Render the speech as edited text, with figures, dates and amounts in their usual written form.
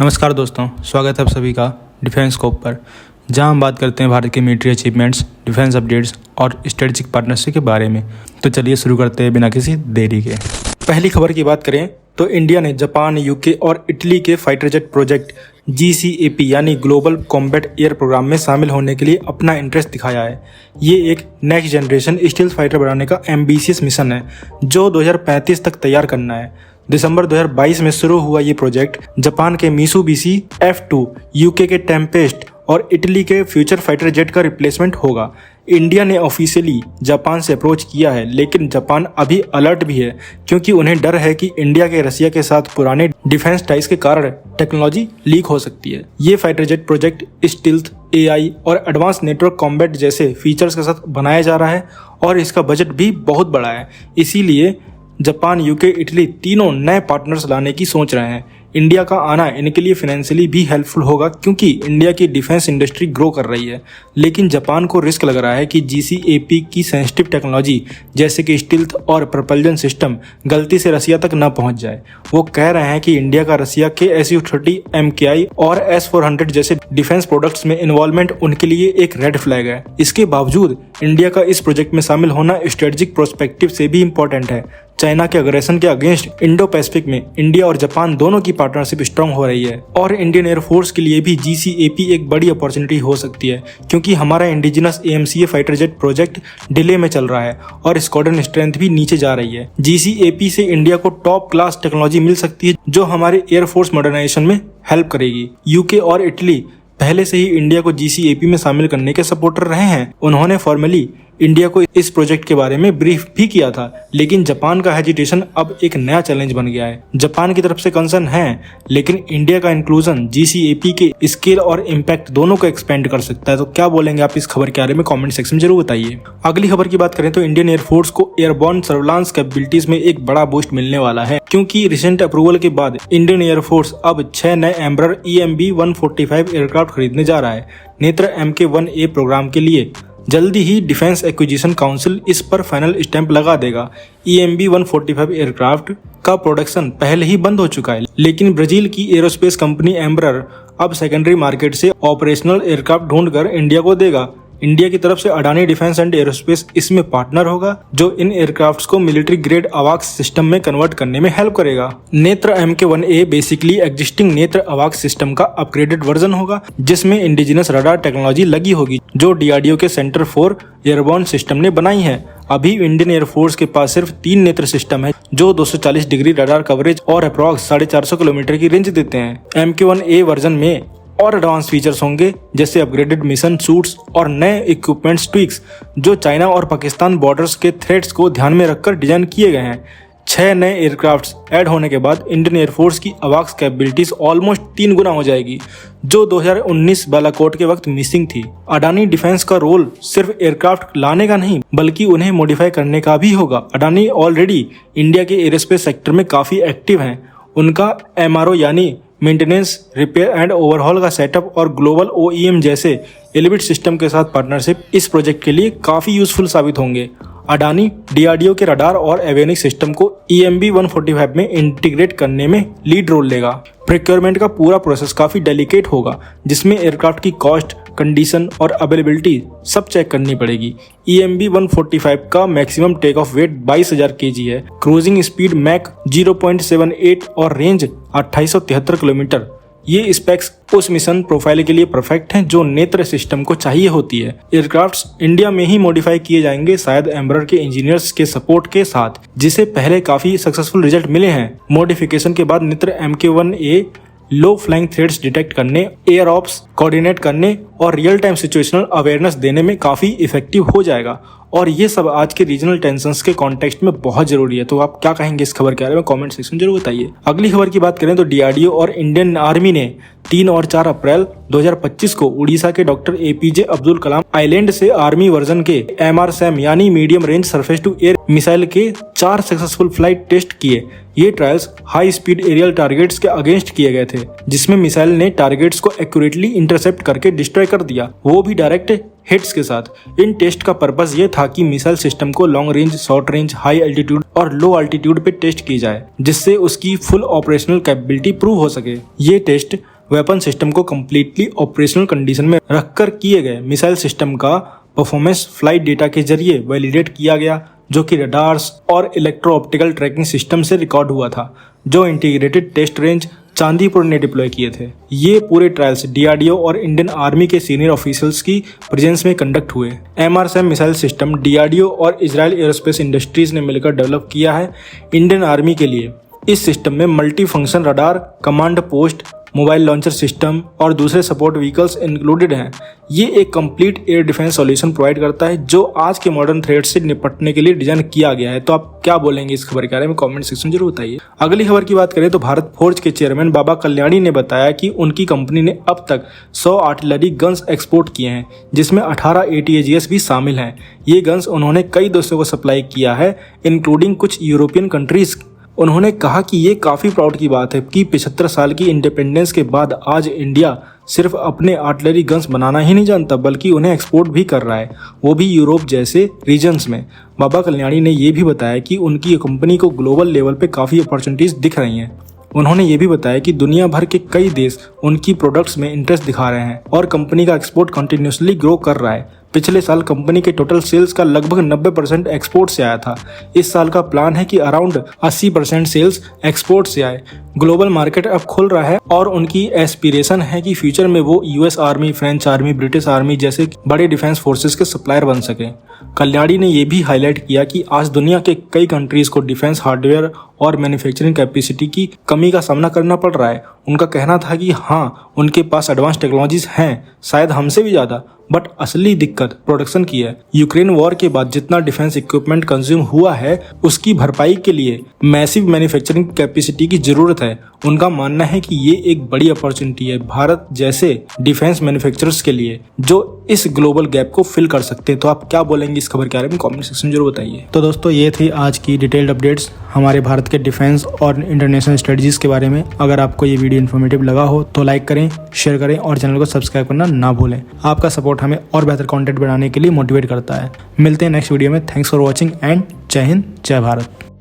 नमस्कार दोस्तों, स्वागत है आप सभी का डिफेंस स्कोप पर, जहां हम बात करते हैं भारत के मिलिट्री अचीवमेंट्स, डिफेंस अपडेट्स और स्ट्रेटेजिक पार्टनरशिप के बारे में। तो चलिए शुरू करते हैं बिना किसी देरी के। पहली खबर की बात करें तो इंडिया ने जापान, यूके और इटली के फाइटर जेट प्रोजेक्ट GCAP यानी ग्लोबल कॉम्बैट एयर प्रोग्राम में शामिल होने के लिए अपना इंटरेस्ट दिखाया है। ये एक नेक्स्ट जनरेशन स्टील्थ फाइटर बनाने का एम्बिशियस मिशन है जो 2035 तक तैयार करना है। दिसंबर 2022 में शुरू हुआ ये प्रोजेक्ट जापान के मित्सुबिशी F2, यूके के टेम्पेस्ट और इटली के फ्यूचर फाइटर जेट का रिप्लेसमेंट होगा। इंडिया ने ऑफिशियली जापान से अप्रोच किया है, लेकिन जापान अभी अलर्ट भी है क्योंकि उन्हें डर है कि इंडिया के रसिया के साथ पुराने डिफेंस टाइज के कारण टेक्नोलॉजी लीक हो सकती है। ये fighter jet project stealth, AI और एडवांस नेटवर्क कॉम्बैट जैसे फीचर्स के साथ बनाया जा रहा है और इसका बजट भी बहुत बड़ा है। इसीलिए जापान, यूके, इटली तीनों नए पार्टनर्स लाने की सोच रहे हैं। इंडिया का आना इनके लिए फाइनेंशियली भी हेल्पफुल होगा क्योंकि इंडिया की डिफेंस इंडस्ट्री ग्रो कर रही है। लेकिन जापान को रिस्क लग रहा है कि GCAP की सेंसिटिव टेक्नोलॉजी जैसे कि स्टील्थ और प्रपल्जन सिस्टम गलती से रसिया तक न पहुंच जाए। वो कह रहे हैं कि इंडिया का रसिया के SU-30 MKI और S-400 जैसे डिफेंस प्रोडक्ट्स में इन्वॉल्वमेंट उनके लिए एक रेड फ्लैग है। इसके बावजूद इंडिया का इस प्रोजेक्ट में शामिल होना स्ट्रेटेजिक प्रोस्पेक्टिव से भी इम्पोर्टेंट है। चाइना के अग्रेशन के अगेंस्ट इंडो पैसिफिक में इंडिया और जापान दोनों की पार्टनरशिप स्ट्रांग हो रही है और इंडियन एयरफोर्स के लिए भी GCAP एक बड़ी अपॉर्चुनिटी हो सकती है क्योंकि हमारा indigenous AMCA fighter jet project delay में चल रहा है और स्क्वाड्रन स्ट्रेंथ भी नीचे जा रही है। GCAP से इंडिया को टॉप क्लास टेक्नोलॉजी मिल सकती है जो हमारे एयरफोर्स मॉडर्नाइजेशन में हेल्प करेगी। यूके और इटली पहले से ही इंडिया को GCAP में शामिल करने के सपोर्टर रहे हैं। उन्होंने फॉर्मली इंडिया को इस प्रोजेक्ट के बारे में ब्रीफ भी किया था, लेकिन जापान का हेजिटेशन अब एक नया चैलेंज बन गया है। जापान की तरफ से कंसर्न है, लेकिन इंडिया का इंक्लूजन GCAP के स्केल और इम्पैक्ट दोनों को एक्सपेंड कर सकता है। तो क्या बोलेंगे आप इस खबर के बारे में? कमेंट सेक्शन में जरूर बताइए। अगली खबर की बात करें तो इंडियन एयरफोर्स को एयरबॉर्न सर्विलांस कैपेबिलिटीज में एक बड़ा बूस्ट मिलने वाला है क्योंकि रिसेंट अप्रूवल के बाद इंडियन एयरफोर्स अब 6 नए एम्ब्रर EMB-145 एयरक्राफ्ट खरीदने जा रहा है। नेत्र Mk-1A प्रोग्राम के लिए जल्दी ही डिफेंस एक्विजिशन काउंसिल इस पर फाइनल स्टैंप लगा देगा। EMB-145 एयरक्राफ्ट का प्रोडक्शन पहले ही बंद हो चुका है, लेकिन ब्राजील की एरोस्पेस कंपनी एम्ब्रर अब सेकेंडरी मार्केट से ऑपरेशनल एयरक्राफ्ट ढूंढकर इंडिया को देगा। इंडिया की तरफ से अडानी डिफेंस एंड एरोस्पेस इसमें पार्टनर होगा जो इन एयरक्राफ्ट्स को मिलिट्री ग्रेड अवाक्स सिस्टम में कन्वर्ट करने में हेल्प करेगा। नेत्र Mk-1A बेसिकली एग्जिस्टिंग नेत्र अवाक्स सिस्टम का अपग्रेडेड वर्जन होगा जिसमें इंडिजिनस रडार टेक्नोलॉजी लगी होगी जो DRDO के सेंटर फॉर एयरबॉर्न सिस्टम ने बनाई है। अभी इंडियन एयरफोर्स के पास सिर्फ 3 नेत्र सिस्टम है जो 240 डिग्री रडार कवरेज और अप्रॉक्स 450 किलोमीटर की रेंज देते हैं। Mk-1A वर्जन में और एडवांस फीचर्स होंगे जैसे अपग्रेडेड मिशन सूट्स और नए इक्विपमेंट्स ट्विक्स जो चाइना और पाकिस्तान बॉर्डर्स के थ्रेट्स को ध्यान में रखकर डिजाइन किए गए हैं। 6 नए एयरक्राफ्ट्स ऐड होने के बाद इंडियन एयरफोर्स की अवाक्स कैपेबिलिटीज ऑलमोस्ट 3 गुना हो जाएगी जो 2019 बालाकोट के वक्त मिसिंग थी। अडानी डिफेंस का रोल सिर्फ एयरक्राफ्ट लाने का नहीं बल्कि उन्हें मॉडिफाई करने का भी होगा। अडानी ऑलरेडी इंडिया के एरोस्पेस सेक्टर में काफी एक्टिव हैं। उनका MRO यानी मेंटेनेंस, रिपेयर एंड ओवरहॉल का सेटअप और ग्लोबल OEM जैसे एलिवेट सिस्टम के साथ पार्टनरशिप इस प्रोजेक्ट के लिए काफी यूजफुल साबित होंगे। अडानी DRDO के रडार और एवियोनिक्स सिस्टम को EMB-145 में इंटीग्रेट करने में लीड रोल लेगा। प्रोक्योरमेंट का पूरा प्रोसेस काफी डेलिकेट होगा जिसमें एयरक्राफ्ट की कॉस्ट, कंडीशन और अवेलेबिलिटी सब चेक करनी पड़ेगी। EMB-145 का maximum take off weight 22,000 kg है, क्रूजिंग स्पीड मैक 0.78 और रेंज 2873 किलोमीटर। ये स्पेक्स उस मिशन प्रोफाइल के लिए परफेक्ट हैं जो नेत्र सिस्टम को चाहिए होती है। एयरक्राफ्ट्स इंडिया में ही मॉडिफाई किए जाएंगे, शायद एम्ब्रर के इंजीनियर्स के सपोर्ट के साथ, जिसे पहले काफी सक्सेसफुल रिजल्ट मिले हैं। मॉडिफिकेशन के बाद नेत्र Mk-1A लो फ्लाइंग थ्रेट्स डिटेक्ट करने, एयर ऑप्स कोऑर्डिनेट करने और रियल टाइम सिचुएशनल अवेयरनेस देने में काफी इफेक्टिव हो जाएगा और ये सब आज के रीजनल टेंशंस के कॉन्टेक्स्ट में बहुत जरूरी है। तो आप क्या कहेंगे इस खबर के बारे में? कमेंट सेक्शन जरूर बताइए। अगली खबर की बात करें तो DRDO और इंडियन आर्मी ने 3 और 4 अप्रैल 2025 को उड़ीसा के doctor APJ Abdul Kalam island से आर्मी वर्जन के MRSAM यानी medium range surface to air missile के 4 सक्सेसफुल फ्लाइट टेस्ट किए। ये trials high speed aerial targets के अगेंस्ट किए गए थे, जिसमें मिसाइल ने टारगेट्स को एक्यूरेटली इंटरसेप्ट करके डिस्ट्रॉय कर दिया, वो भी डायरेक्ट हिट्स के साथ। इन टेस्ट का पर्पस ये था कि मिसाइल सिस्टम को long range, short range, high altitude और लो एल्टीट्यूड पे टेस्ट की जाए, जिससे उसकी फुल ऑपरेशनल कैपेबिलिटी प्रूव हो सके। ये टेस्ट वेपन सिस्टम को कम्प्लीटली ऑपरेशनल कंडीशन में रखकर किए गए। मिसाइल सिस्टम का परफॉर्मेंस फ्लाइट डेटा के जरिए वैलिडेट किया गया, जो कि रडार्स और इलेक्ट्रो ऑप्टिकल ट्रैकिंग सिस्टम से रिकॉर्ड हुआ था, जो इंटीग्रेटेड टेस्ट रेंज चांदीपुर ने डिप्लॉय किए थे। ये पूरे ट्रायल्स DRDO और इंडियन आर्मी के सीनियर ऑफिशियल्स की प्रेजेंस में कंडक्ट हुए। MRSAM मिसाइल सिस्टम DRDO और इजराइल एरोस्पेस इंडस्ट्रीज ने मिलकर डेवलप किया है इंडियन आर्मी के लिए। इस सिस्टम में multi function radar, command post, mobile launcher system और दूसरे सपोर्ट व्हीकल्स इंक्लूडेड हैं। ये एक complete air defence solution provide करता है, जो आज के मॉडर्न थ्रेट से निपटने के लिए डिजाइन किया गया है। तो आप क्या बोलेंगे इस खबर के बारे में कमेंट सेक्शन में जरूर बताइए। अगली खबर की बात करें तो भारत फोर्ज के चेयरमैन बाबा कल्याणी ने बताया कि उनकी कंपनी ने अब तक 100 आर्टिलरी गन्स एक्सपोर्ट किए हैं, जिसमें 18 ATAGS भी शामिल हैं। ये गन्स उन्होंने कई देशों को सप्लाई किया है, इंक्लूडिंग कुछ यूरोपियन कंट्रीज। उन्होंने कहा कि ये काफ़ी प्राउड की बात है कि 75 साल की इंडिपेंडेंस के बाद आज इंडिया सिर्फ अपने आर्टिलरी गन्स बनाना ही नहीं जानता, बल्कि उन्हें एक्सपोर्ट भी कर रहा है, वो भी यूरोप जैसे रीजन्स में। बाबा कल्याणी ने ये भी बताया कि उनकी कंपनी को ग्लोबल लेवल पे काफ़ी अपॉर्चुनिटीज़ दिख रही हैं। उन्होंने ये भी बताया कि दुनिया भर के कई देश उनकी प्रोडक्ट्स में इंटरेस्ट दिखा रहे हैं और कंपनी का एक्सपोर्ट कंटिन्यूसली ग्रो कर रहा है। पिछले साल कंपनी के टोटल सेल्स का लगभग 90% एक्सपोर्ट से आया था। इस साल का प्लान है कि अराउंड 80% सेल्स एक्सपोर्ट से आए। ग्लोबल मार्केट अब खुल रहा है और उनकी एस्पिरेशन है कि फ्यूचर में वो US army, French army, British army जैसे बड़े डिफेंस फोर्सेस के सप्लायर बन सके। कल्याणी ने यह भी हाईलाइट किया कि आज दुनिया के कई कंट्रीज को डिफेंस हार्डवेयर और मैन्युफैक्चरिंग कैपेसिटी की कमी का सामना करना पड़ रहा है। उनका कहना था कि हाँ, उनके पास एडवांस टेक्नोलॉजीज हैं, शायद हमसे भी ज़्यादा, बट असली दिक्कत प्रोडक्शन की है। यूक्रेन वॉर के बाद जितना डिफेंस इक्विपमेंट कंज्यूम हुआ है, उसकी भरपाई के लिए मैसिव मैन्युफैक्चरिंग कैपेसिटी की जरूरत है। उनका मानना है कि ये एक बड़ी अपॉर्चुनिटी है भारत जैसे डिफेंस मैन्युफैक्चरर्स के लिए, जो इस ग्लोबल गैप को फिल कर सकते हैं। तो आप क्या बोलेंगे इस खबर के बारे में कमेंट सेक्शन में जरूर बताइए। तो दोस्तों, ये थी आज की डिटेल्ड अपडेट्स हमारे भारत के डिफेंस और इंटरनेशनल स्ट्रेटजीज के बारे में। अगर आपको ये वीडियो इन्फॉर्मेटिव लगा हो तो लाइक करें, शेयर करें और चैनल को सब्सक्राइब करना ना भूलें। आपका सपोर्ट हमें और बेहतर कंटेंट बनाने के लिए मोटिवेट करता है। मिलते हैं नेक्स्ट वीडियो में। थैंक्स फॉर वॉचिंग एंड जय हिंद, जय भारत।